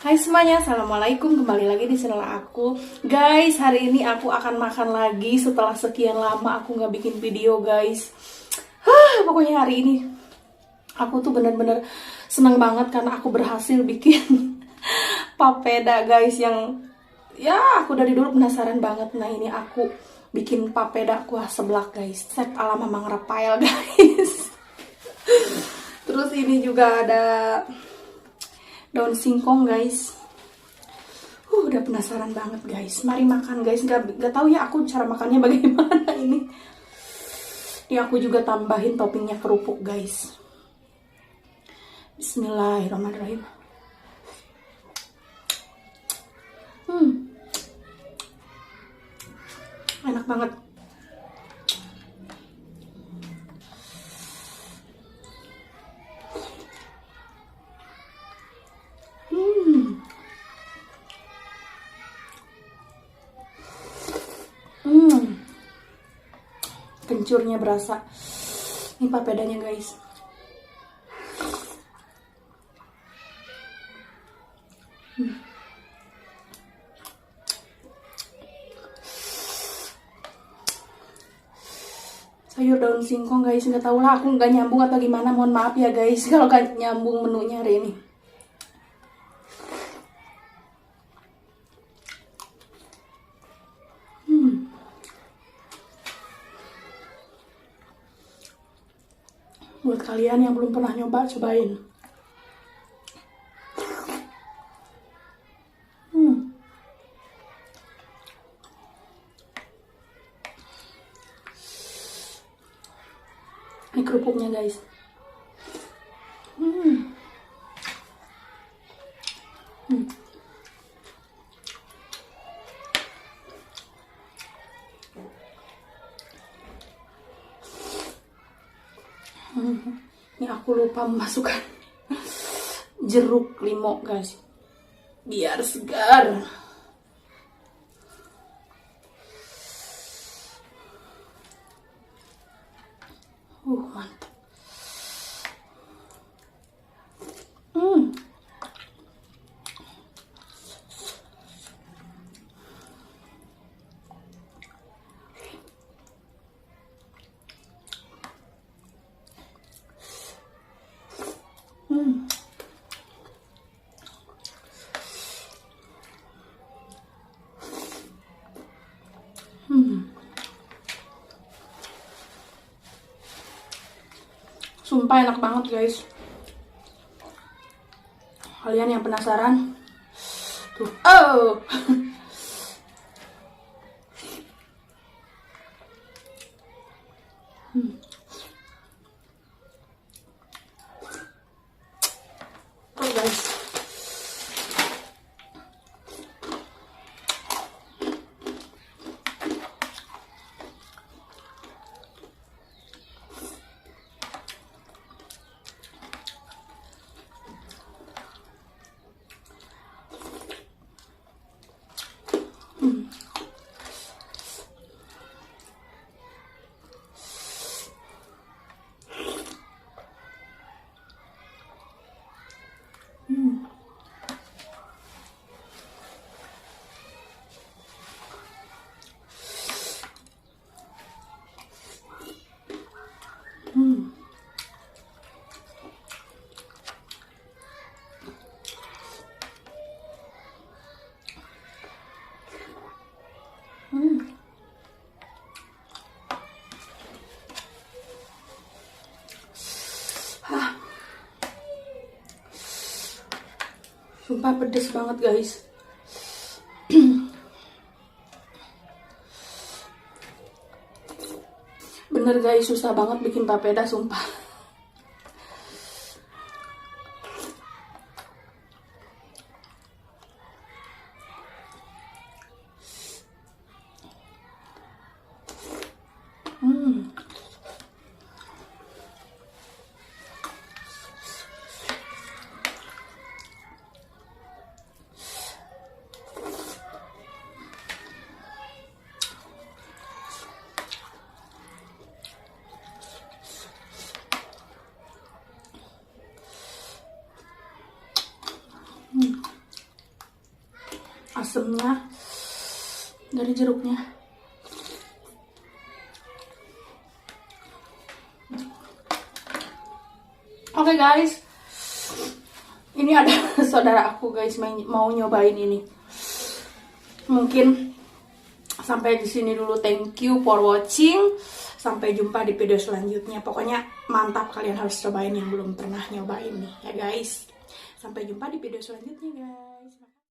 Hai semuanya, assalamualaikum, kembali lagi di channel aku. Guys, hari ini aku akan makan lagi setelah sekian lama aku nggak bikin video guys. Pokoknya hari ini aku tuh bener-bener seneng banget karena aku berhasil bikin papeda guys. Yang ya aku dari dulu penasaran banget. Nah ini aku bikin papeda kuah seblak guys, resep ala Mamang Rafael guys. Terus ini juga ada daun singkong guys. Udah penasaran banget guys. Mari makan guys. Gak tahu ya aku cara makannya bagaimana ini. Ini aku juga tambahin toppingnya kerupuk guys. Bismillahirrahmanirrahim. Enak banget. Kencurnya berasa. Ini papedanya guys. Sayur daun singkong guys, nggak tahu lah, aku nggak nyambung atau gimana, mohon maaf ya guys kalau nggak nyambung menunya hari ini. Buat kalian yang belum pernah nyoba, cobain. Ini kerupuknya guys. Ini aku lupa memasukkan jeruk limau guys, biar segar. Mantap. Sumpah enak banget guys. Kalian yang penasaran tuh, guys. Sumpah pedes banget guys. Bener guys, susah banget bikin papeda sumpah. asemnya dari jeruknya. Oke guys, ini ada saudara aku guys mau nyobain ini. Mungkin sampai di sini dulu. Thank you for watching. Sampai jumpa di video selanjutnya. Pokoknya mantap, kalian harus cobain yang belum pernah nyobain nih ya guys. Sampai jumpa di video selanjutnya guys.